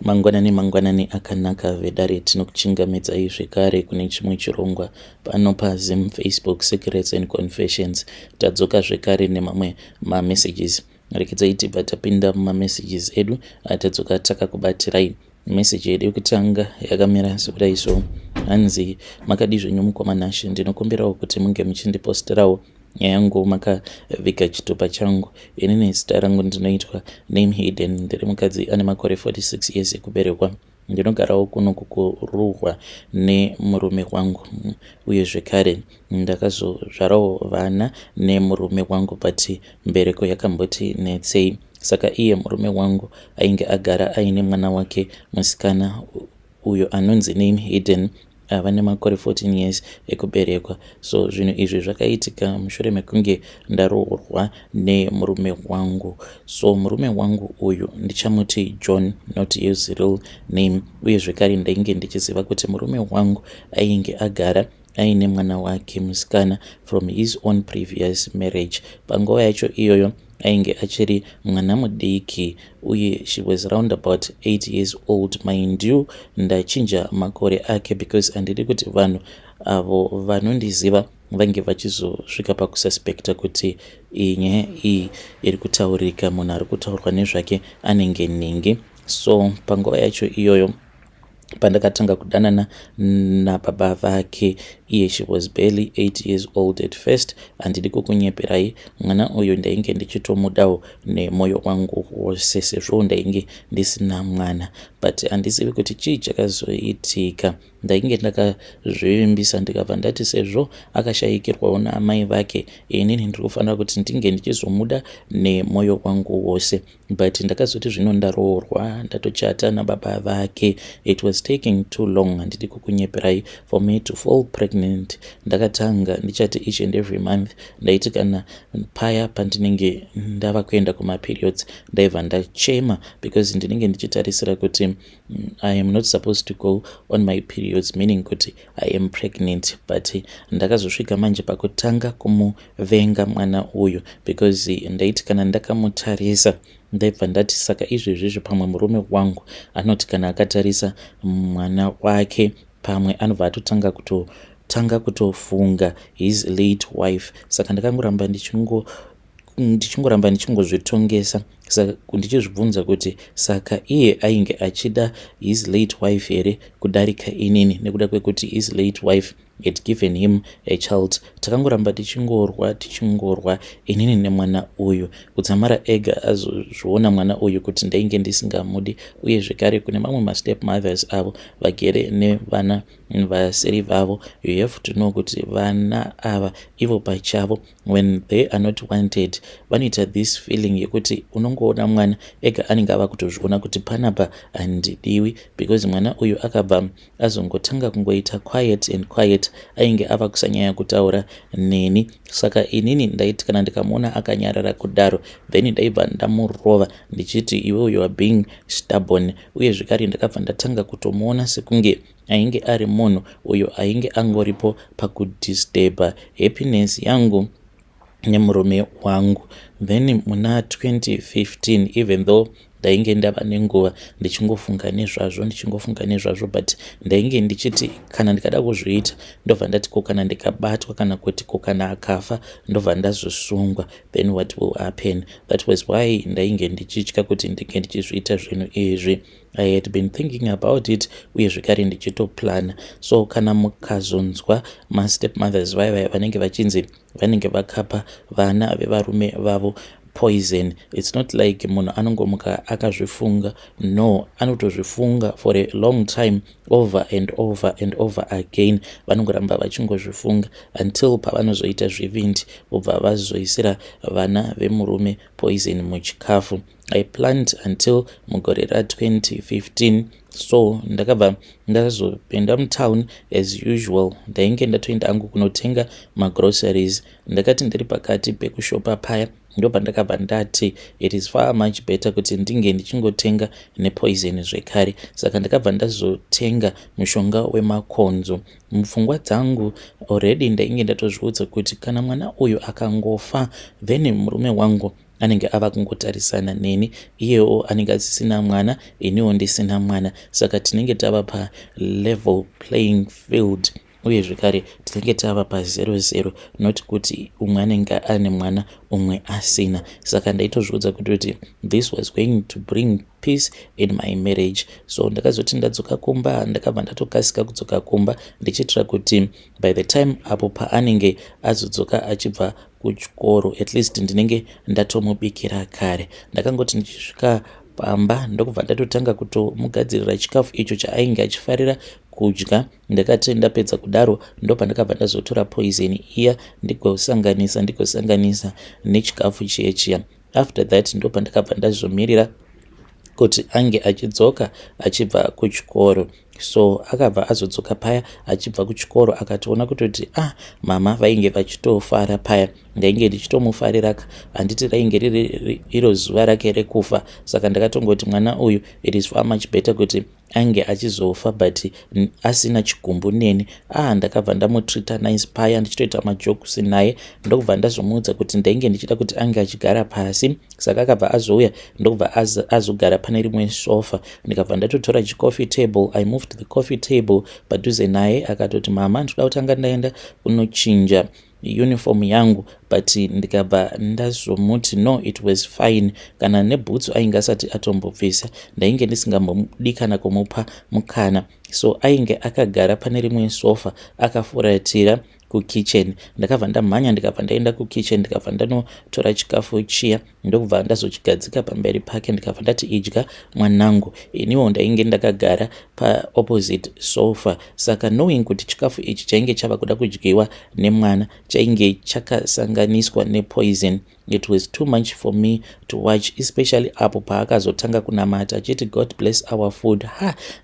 Mangwanani akanaka vedare tinokuchingamedzai zvekare kune chimwe chirongwa pano paZim Facebook Secrets and Confessions. Tadzoka zvekare nemamwe mamessages. Rekedzai tibva tapinda mumamessages edu tadzoka takakubatirai. Meseji yedu yekutanga yakamira sekudai so. Hanzi makadi zvenyu mukomanashe, ndinokumbirawo kuti munge muchindiposterawo nyaya yangu makaviga chitupa changu. Inini zita rangu ndinoitwa Name Hidden, ndiri mukadzi ane makore 46 years ekuberekwa. Ndinogarawo kuno kukuruhwa nemurume wangu, uye zvekare ndakazozvarawo vana nemurume wangu, but mbereko yakamboti netsei. Saka iye murume wangu ainge agara aine mwana wake musikana uyo anonzi Name Hidden, ava nemakore 14 years ekuberekwa. So zvinhu izvi zvakaitika mushure mekunge ndaroorwa nemurume wangu. So murume wangu uyu ndichamuti John, not his real name. Uye zvekare ndainge ndichiziva kuti murume wangu ainge agara aine mwana wake musikana from his own previous marriage. Panguva yacho iyoyo ainge achiri mwana mudiki, uye she was around about 8 years old. Mind you, ndachinja makore ake because handidi kuti vanhu avo vanondiziva vange vachizosvika pakususpekta kuti nyaya iyi iri kutaurika, munhu ari kutaurwa nezvake anenge nhingi. So panguva yacho iyoyo pandakatanga kudanana nababa vake, iye she was barely 8 years old at first. Handidi kukunyeperai, mwana uyu ndainge ndichitomudawo nemwoyo wangu wose sezvo ndainge ndisina mwana, but handizivi kuti chii chakazoitika. Ndainge ndakazvivimbisa ndikabva ndati sezvo akashayikirwawo naamai vake, inini ndiri kufanira kuti ndinge ndichizomuda nemwoyo wangu wose. But ndakazoti zvino ndaroorwa, ndatochata nababa vake, it was taking too long, handidi kukunyeperai, for me to fall pregnant. Ndakatanga ndichati each and every month, ndaiti kana paya pandinenge ndava kuenda kumaperiods ndaibva ndachema, because ndinenge ndichitarisira kuti I am not supposed to go on my periods, meaning kuti I am pregnant. But ndakazosvika manje pakutanga kumuvenga mwana uyu, because ndaiti kana ndakamutarisa ndaibva ndati saka izvezvizvi pamwe murume wangu anoti kana akatarisa mwana wake pamwe anobva atotanga kutofunga his late wife. Saka ndakangoramba ndichingozvitongesa, saka ndichizvibvunza kuti saka iye ainge achida his late wife here kudarika inini, nekuda kwekuti his late wife had given him a child. Takangoramba tichingorwa inini nemwana uyu, kudzamara ega azozviona mwana uyu kuti ndainge ndisingamudi. Uye zvekare kune mamwe mastep mothers avo vagere nevana vaseri vavo, you have to know kuti vana ava ivo pachavo when they are not wanted vanoita this feeling yekuti unongoona mwana ega anenge ava kutozviona kuti panapa handidiwi, because mwana uyu akabva azongotanga kungoita quiet, ainge ava kusanyanya kutaura neni. Saka inini ndaiti kana ndikamuona akanyarara kudaro, then ndaibva ndamurova ndichiti iwe you are being stubborn. Uye zvekare ndakabva ndatanga kutomuona sekunge ainge ari munhu uyo ainge angoripo pakudisturba happiness yangu nemurume wangu. Then muna 2015, even though ndainge ndava nenguva ndichingofunga nezvazvo, but ndainge ndichiti kana ndikada kuzviita ndobva ndati ko kana ndikabatwa kana kuti ko kana akafa ndobva ndazosungwa, then what will happen? That was why ndainge ndichitya kuti ndinge ndichizviita zvinhu izvi. I had been thinking about it, uye zvekare ndichitoplana. So kana mukazonzwa mastep mothers vaya vanenge vachinzi vanenge vakapa vana vevarume vavo poison, it's not like munhu anongomuka akazvifunga. No, anotozvifunga for a long time, over and over again. Vanongoramba vachingozvifunga until pavanozoita zvivindi vobva vazoisira vana vemurume poison muchikafu. I planned until mugore ra2015. So ndakabva ndazopinda mutown as usual. Ndainge ndatoenda hangu kunotenga magroceries. Ndakati ndiri pakati pekushopa paya ndobva ndakabva ndati it is far much better kuti ndinge ndichingotenga nepoison zvekare. Saka ndakabva ndazotenga mushonga wemakonzo. Mupfungwa dzangu already ndainge ndatozviudza kuti kana mwana uyu akangofa, then murume wangu anenge ava kungotarisana neni, iyewo anenge asisina mwana, iniwo ndisina mwana, saka tinenge tava pa level playing field, uye zvekare tinenge tava pa 0-0, not kuti umwe anenge ane mwana umwe asina. Saka ndaitozviudza kuti this was going to bring peace in my marriage. So ndakazoti ndadzoka kumba, ndakabva ndatokasika kudzoka kumba ndichitira kuti by the time apo paanenge azodzoka achibva kuchikoro, at least ndinenge ndatomubikira kare. Ndakangoti ndichisvika pamba ndokubva ndatotanga kutomugadzirira chikafu icho chaainge achifarira kudya. Ndakati ndapedza kudaro ndopa ndakabva ndazotora poison iya ndigosanganisa nechikafu chiya. After that ndopa ndakabva ndazomirira kuti ange achidzoka achibva kuchikoro. So akabva azodzoka paya achibva kuchikoro akatoona kutoti mama vainge vachitofara paya, ndainge ndichitomufarira, handiti rainge iro zuva rake rekufa. Saka ndakatongoti mwana uyu it is far much better kuti ange achizofa but asina chigumbu neni. Ndakabva ndamutrita nice paya ndichitoita majokusi naye, ndokubva ndazomuudza kuti ndainge ndichida kuti ange achigara pasi. Saka akabva azouya ndokubva azogara pane rimwe sofa. Ndikabva ndatotora chicoffee table, I moved the coffee table padhuze naye. Akatoti mama, ndinoda kutanga ndaenda kunochinja uniform yangu, but ndikabva ndazomuti no, it was fine. Kana nebhutsu ainge asati atombobvisa, ndainge ndisingambodi kana kumupa mukana. So ainge akagara pane rimwe sofa akafuratira kukitchen. Ndakabva ndamhanya ndikabva ndaenda kukitchen, ndikabva ndanotora chikafu chiya ndokubva ndazochigadzika pamberi pake. Ndikabva ndati idya mwanangu, iniwo ndainge ndakagara pa opposite sofa. Saka knowing kuti chikafu ichi chainge chava kuda kudyiwa nemwana chainge chakasanganiswa nepoison, it was too much for me to watch, especially apo paakazotanga kunamata achiti God bless our food.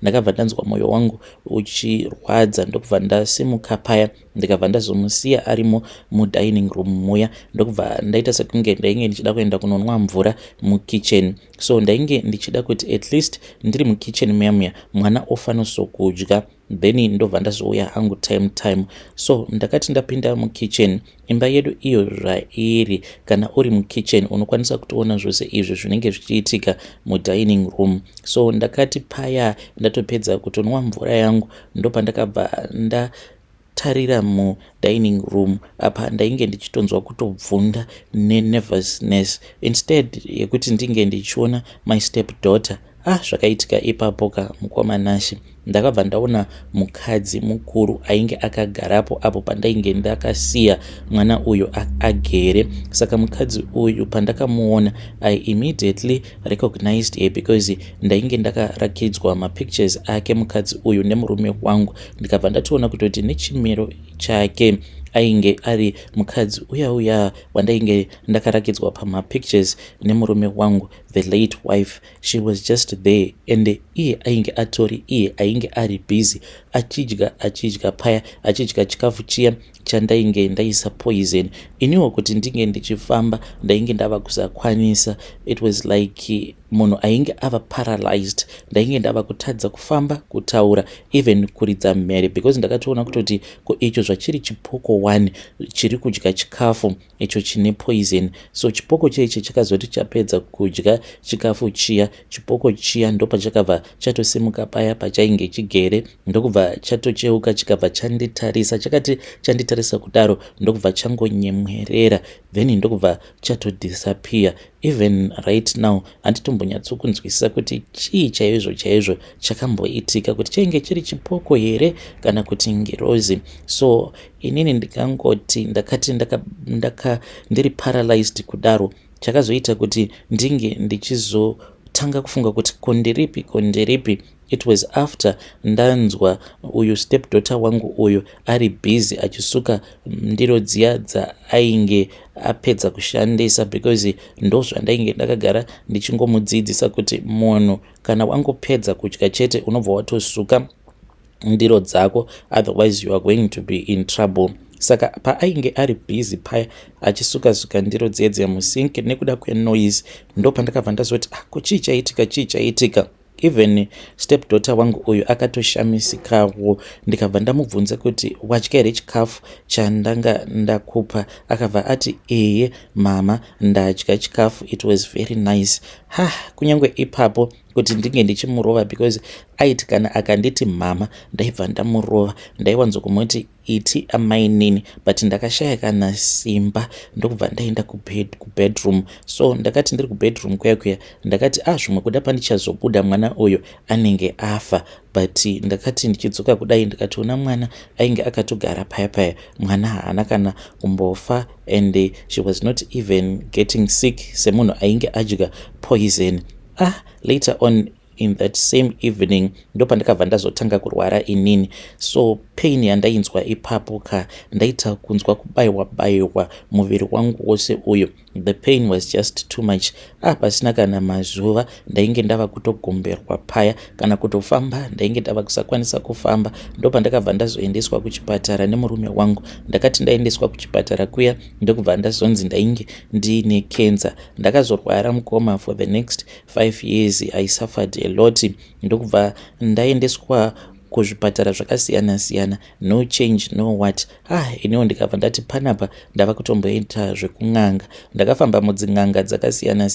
Ndakabva ndanzwa moyo wangu uchirwadza, ndokubva ndasimuka paya ndikabva ndazomusiya arimo mudining room muya. Ndokubva ndaita sekunge ndainge ndichida kuenda kunonwa mvura mukitchen. So ndainge ndichida kuti at least ndiri mukitchen muya mwana ofanosokudya, then ndobva ndazouya hangu time. So ndakati ndapinda mukitchen, imba yedu iyo zvairi, kana uri mukitchen unokwanisa kutoona zvose izvo zvinenge zvichiitika mudining room. So ndakati paya ndatopedza kutonwa mvura yangu ndopa ndakabva ndatarira mudining room. Apa ndainge ndichitonzwa kutobvunda nervousness instead yekuti ndinge ndichiona my step daughter. Zvakaitika ipapo mukomanashi. Ndakabva ndaona mukadzi mukuru ainge akagarapo apo pandainge ndakasiya mwana uyu agere. Saka mukadzi uyu pandakamuona I immediately recognized her because ndainge ndakarakidzwa mapictures ake mukadzi uyu nemurume wangu. Ndikabva ndatoona kutoti nechimiro chake ainge ari mukadzi uya wandainge ndakarakidzwa pamapictures nemurume wangu, the late wife. She was just there, and iye ainge atori, iye ainge ari busy achidya paya, achidya chikafu chiya chandainge ndaisa poison. Iniwo kuti ndinge ndichifamba ndainge ndava kusakwanisa. It was like munhu ainge ava paralyzed. Ndainge ndava kutadza kufamba, kutaura, even kuridza mhere, because ndakatoona kutoti icho zvachiri chipoko 1 chiri kudya chikafu icho chine poison. So chipoko chaichi chakazoti chapedza kudya chikafu chiya, chipoko chiya ndopa chakabva chatosimuka paya pachainge chigere, ndokubva chatocheuka chikabva chanditarisa. Chakati chanditarisa kudaro ndokubva changonyemwerera, then ndokubva chatodisappear. Even right now handitombonyatsokunzwisisa kuti chii chaizvo chakamboitika, kuti chainge chiri chipoko here kana kuti ngirozi. So inini ndikangoti ndakati ndiri paralyzed kudaro, chakazoita kuti ndinge ndichizotanga kufunga kuti kondiripi. It was after ndanzwa uyu stepdaughter wangu uyu ari busy achisuka ndiro dziya dzainge apedza kushandisa, because ndozvandainge ndakagara ndichingomudzidzisa kuti munhu kana wangopedza kudya chete unobva watosuka ndiro dzako, otherwise you are going to be in trouble. Saka paainge ari busy paya achisuka ndiro dziya musinki nekuda kwenoise, ndo pandakabva ndazoti chii chaitika. even stepdaughter wangu uyu akatoshamisikawo. Ndikabva ndamubvunza kuti wadya here chikafu chandanga ndakupa? Akabva ati eye mama, ndadya chikafu, it was very nice. Kunyange ipapo kuti ndinge ndichimurova, because aiti kana akanditi mama ndaibva ndamurova. Ndaiwanzokumoti iti amai nini, but ndakashaya kana simba ndokubva ndaenda kubedroom. So ndakati ndiri kubedroom kuya ndakati zvimwe kuda pandichazobuda mwana uyu anenge afa, but ndakati ndichidzoka kudai ndikatoona mwana ainge akatogara paya, mwana haana kana kumbofa, and she was not even getting sick semunhu ainge adya poison. Later on in that same evening ndopandikabva ndazotanga kurwara inini. So pain yandainzwa ipapo ndaita kunzwa kubayiwa muviri wangu wose uyu. The pain was just too much. Pasina kana mazuva ndainge ndava kutogomberwa paya, kana kutofamba ndainge ndava kusakwanisa kufamba. Ndopandakabva ndazoendeswa kuchipatara nemurume wangu. Ndakati ndaendeswa kuchipatara kuya ndokubva ndazonzi ndainge ndine cancer. Ndakazorwara mukoma for the next 5 years. I suffered a lot. Ndokubva ndaendeswa kuzvipatara zvakasiyana, no change no what. Iniwo ndikabva ndati panapa ndava kutomboita zvekung'anga. Ndakafamba mudzin'anga dzakasiyana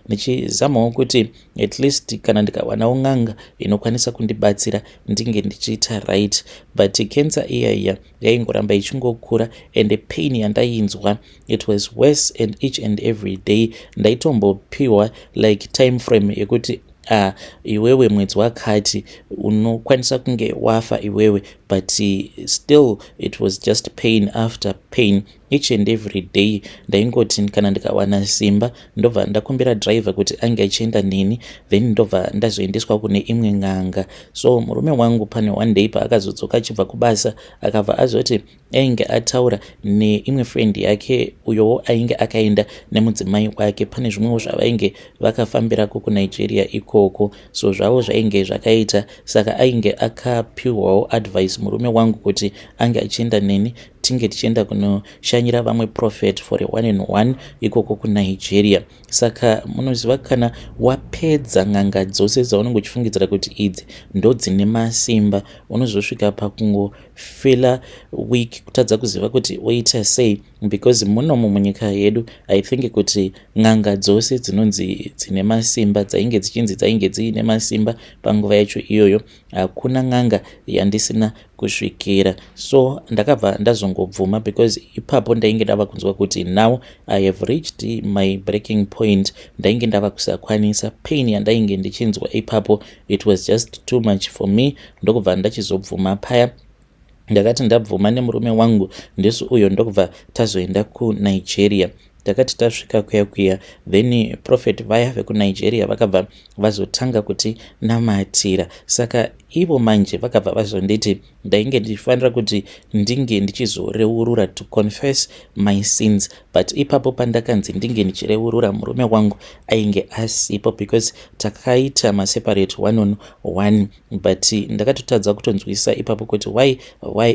ndichizamawo kuti at least kana ndikawanawo ng'anga inokwanisa kundibatsira ndinge ndichiita right, but cancer iya yaingoramba ichingokura, and the pain yandainzwa, it was worse and each and every day. Ndaitombopiwa like time frame yekuti iwewe mwedzi wakati unokwanisa kunge wafa iwewe, but still it was just pain after pain each and every day. Ndaingoti kana ndikawana simba ndobva ndakumbira driver kuti ange achienda neni, then ndobva ndazoendeswa kune imwe ng'anga. So murume wangu pane one day paakazodzoka achibva kubasa akabva azoti ainge ataura neimwe friend yake uyowo ainge akaenda nemudzimai wake. Pane zvimwewo zvavainge vakafambirako kuNigeria ikoko, so zvavo zvainge zvakaita, saka ainge akapiwawo advice murume wangu kuti ange achienda neni tinge tichienda kunoshanyira vamwe prophet for a 1-on-1 ikoko kuNigeria. Saka munoziva kana wapedza ng'anga dzose dzaunenge uchifungidzira kuti idzi ndo dzine masimba, unozosvika pakungofela week kutadza kuziva kuti oita sei, because munomu munyika yedu I think kuti ng'anga dzose dzinonzi dzine masimba dzainge dzichinzi dzainge dziine masimba panguva yacho iyoyo, hakuna ng'anga yandisina kusvikira. So ndakabva ndazongobvuma, because ipapo ndainge ndava kunzwa kuti now I have reached my breaking point. Ndainge ndava kusakwanisa, pain yandainge ndichinzwa ipapo it was just too much for me. Ndokubva ndachizobvuma paya. Ndakati ndabvuma nemurume wangu ndesu uyo ndokubva tazoenda kuNigeria. Takati tasvika kuya then prophet vaya vekuNigeria vakabva vazotanga kuti namatira. Saka ivo manje vakabva vazonditi ndainge ndichifanira kuti ndinge ndichizoreurura to confess my sins, but ipapo pandakanzi ndinge ndichireurura murume wangu ainge asipo, because takaita maseparate 1-on-1, but ndakatotadza kutonzwisa ipapo kuti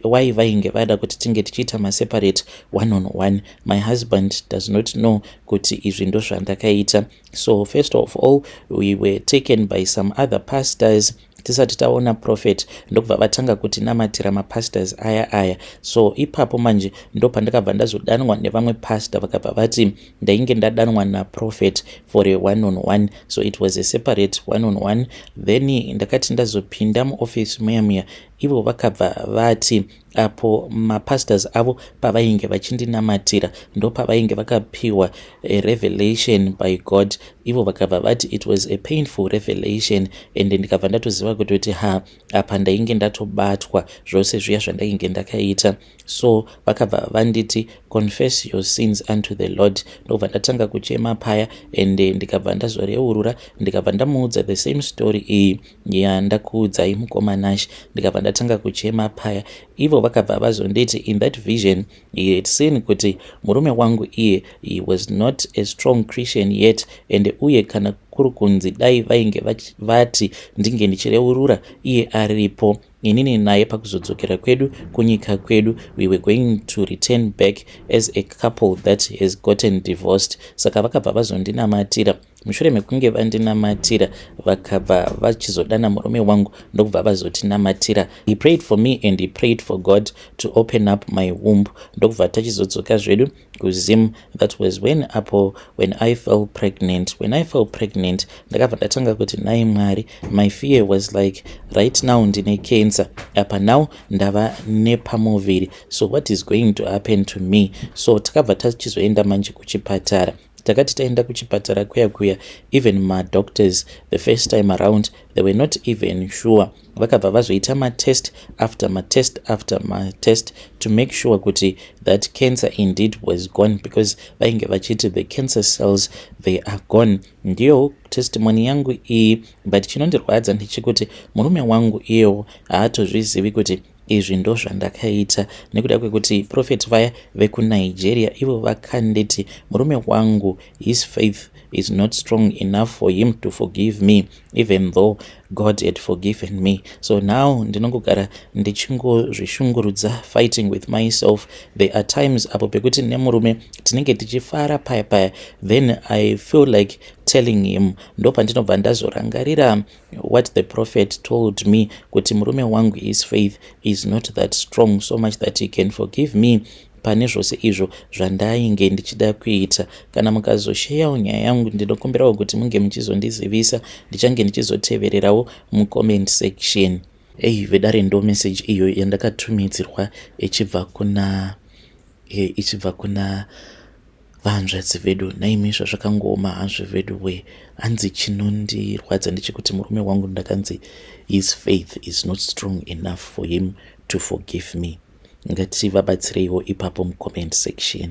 why vainge vada kuti tinge tichiita maseparate 1-on-1. My husband does not know kuti izvi ndo zvandakaita. So first of all we were taken by some other pastors. Tisati taona prophet ndokubva vatanga kuti namatira mapastors aya. So ipapo manje ndopandakabva ndazodanwa nevamwe pastor vakabva vati ndainge ndadanwa naprophet for a 1-on-1, so it was a separate 1-on-1. Then ndakati ndazopinda muoffice muya ivo vakabva vati apo mapastors avo pavainge vachindinamatira ndo pavainge vakapiwa a revelation by God. Ivo vakabva vati it was a painful revelation, and ndikabva ndatoziva kuti apa ndainge ndatobatwa zvose zviya zvandainge ndakaita. So vakabva vanditi confess your sins unto the Lord. Ndobva ndatanga kuchema paya, and ndikabva ndazoreurura, ndikabva ndamuudza the same story iyi yandakuudzai mukoma Nash. Ndikabva ndatanga kuchema paya. Ivo vakabva vazonditi in that vision he had seen kuti murume wangu iye he was not a strong Christian yet, and uye kana kuri kunzi dai vainge vati ndinge ndichireurura iye aripo, inini naye pakuzodzokera kwedu kunyika kwedu we were going to return back as a couple that has gotten divorced. Saka vakabva vazondinamatira, mushure mekunge vandinamatira vakabva vachizodana murume wangu ndokubva vazotinamatira. He prayed for me and he prayed for God to open up my womb. Ndokubva tachizodzoka zvedu kuZim. That was when I fell pregnant. When I fell pregnant, ndakabva ndatanga kuti nai Mwari, my fear was like, right now ndine cancer, apa now ndava nepamuviri, so what is going to happen to me? So takabva tachizoenda manje kuchipatara. Takati taenda kuchipatara kuya even my doctors the first time around they were not even sure. Vakabva vazoita matest after matest to make sure kuti that cancer indeed was gone, because vainge vachiti the cancer cells they are gone. Ndiyo testimony yangu iyi, but chinondirwadza ndechekuti murume wangu iyewo haatozvizivi kuti izvi ndo zvandakaita, nekuda kwekuti prophet vaya vekuNigeria ivo vakanditi murume wangu his faith is not strong enough for him to forgive me even though God had forgiven me. So now ndinongogara ndichingozvishungurudza, fighting with myself. There are times apo pekuti nemurume tinenge tichifara paya, then I feel like telling him. Ndo pandinobva ndazorangarira what the prophet told me, kuti murume wangu his faith is not that strong so much that he can forgive me pane zvose izvo zvandainge ndichida kuita. Kana mukazosheyawo nyaya yangu, ndinokumbirawo kuti munge muchizondizivisa, ndichange ndichizotevererawo mucomment section. Vedare ndo message iyo yandakatumidzirwa ichibva kuna vanzvadzi vedu. Naimisva zvakangooma hazvo vedu we. Hanzi chinondirwadza ndechekuti murume wangu ndakanzi his faith is not strong enough for him to forgive me. Ngativabatsireiwo ipapo mucomment section.